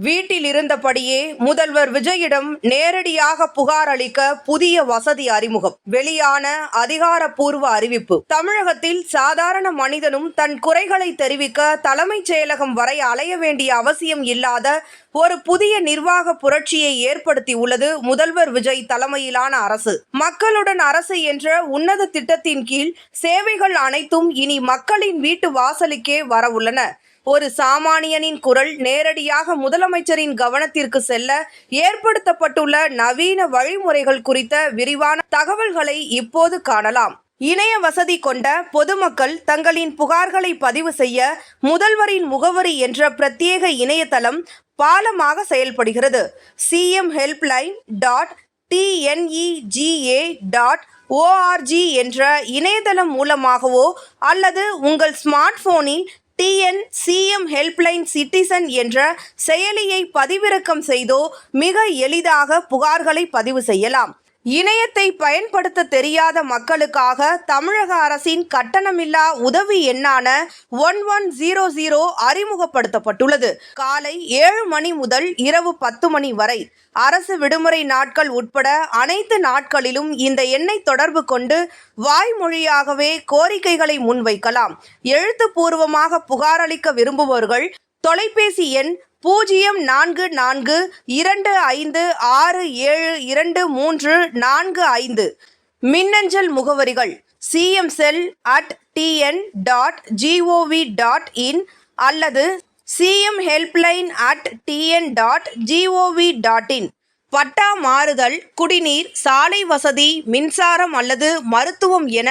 வீட்டில் இருந்தபடியே முதல்வர் விஜயிடம் நேரடியாக புகார் அளிக்க புதிய வசதி அறிமுகம். வெளியான அதிகாரப்பூர்வ அறிவிப்பு. தமிழகத்தில் சாதாரண மனிதனும் தன் குறைகளை தெரிவிக்க தலைமைச் செயலகம் வரை அலைய வேண்டிய அவசியம் இல்லாத ஒரு புதிய நிர்வாக புரட்சியை ஏற்படுத்தி உள்ளது முதல்வர் விஜய் தலைமையிலான அரசு. மக்களுடன் அரசு என்ற உன்னத திட்டத்தின் கீழ் சேவைகள் அனைத்தும் இனி மக்களின் வீட்டு வாசலுக்கே வரவுள்ளன. ஒரு சாமானியனின் குரல் நேரடியாக முதலமைச்சரின் கவனத்திற்கு செல்ல ஏற்படுத்தப்பட்டுள்ள நவீன வழிமுறைகள் குறித்த விரிவான தகவல்களை இப்போது காணலாம். இணைய வசதி கொண்ட பொதுமக்கள் தங்களின் புகார்களை பதிவு செய்ய முதல்வரின் முகவரி என்ற பிரத்யேக இணையதளம் பாலமாக செயல்படுகிறது. cmhelpline.tnega.org என்ற இணையதளம் மூலமாகவோ அல்லது உங்கள் ஸ்மார்ட் போனில் TN-CM ஹெல்ப்லைன் சிட்டிசன் என்ற செயலியை பதிவிறக்கம் செய்தோ மிக எளிதாக புகார்களை பதிவு செய்யலாம். இணையத்தை பயன்படுத்த தெரியாத மக்களுக்காக தமிழக அரசின் கட்டணமில்லா உதவி எண்ணான 1100 அறிமுகப்படுத்தப்பட்டுள்ளது. காலை 7 மணி முதல் இரவு 10 மணி வரை அரசு விடுமுறை நாட்கள் உட்பட அனைத்து நாட்களிலும் இந்த எண்ணை தொடர்பு கொண்டு வாய்மொழியாகவே கோரிக்கைகளை முன்வைக்கலாம். எழுத்துப்பூர்வமாக புகார் அளிக்க விரும்புபவர்கள் தொலைபேசி எண் 0442567235 மின்னஞ்சல் முகவரிகள் cmcell@tn.gov.in அல்லது cmhelpline@tn.gov.in. பட்டா மாறுதல், குடிநீர், சாலை வசதி, மின்சாரம் அல்லது மருத்துவம் என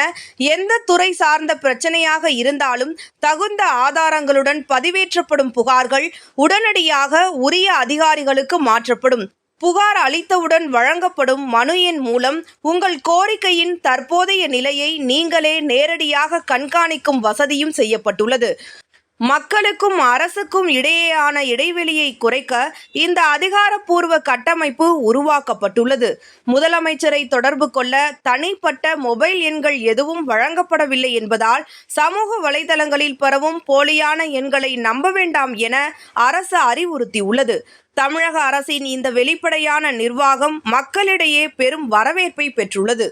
எந்த துறை சார்ந்த பிரச்சனையாக இருந்தாலும் தகுந்த ஆதாரங்களுடன் பதிவேற்றப்படும் புகார்கள் உடனடியாக உரிய அதிகாரிகளுக்கு மாற்றப்படும். புகார் அளித்தவுடன் வழங்கப்படும் மனு எண் மூலம் உங்கள் கோரிக்கையின் தற்போதைய நிலையை நீங்களே நேரடியாக கண்காணிக்கும் வசதியும் செய்யப்பட்டுள்ளது. மக்களுக்கும் அரசுக்கும் இடையேயான இடைவெளியை குறைக்க இந்த அதிகாரப்பூர்வ கட்டமைப்பு உருவாக்கப்பட்டுள்ளது. முதலமைச்சரை தொடர்பு கொள்ள தனிப்பட்ட மொபைல் எண்கள் எதுவும் வழங்கப்படவில்லை என்பதால் சமூக வலைதளங்களில் பரவும் போலியான எண்களை நம்ப வேண்டாம் என அரசு அறிவுறுத்தியுள்ளது. தமிழக அரசின் இந்த வெளிப்படையான நிர்வாகம் மக்களிடையே பெரும் வரவேற்பை பெற்றுள்ளது.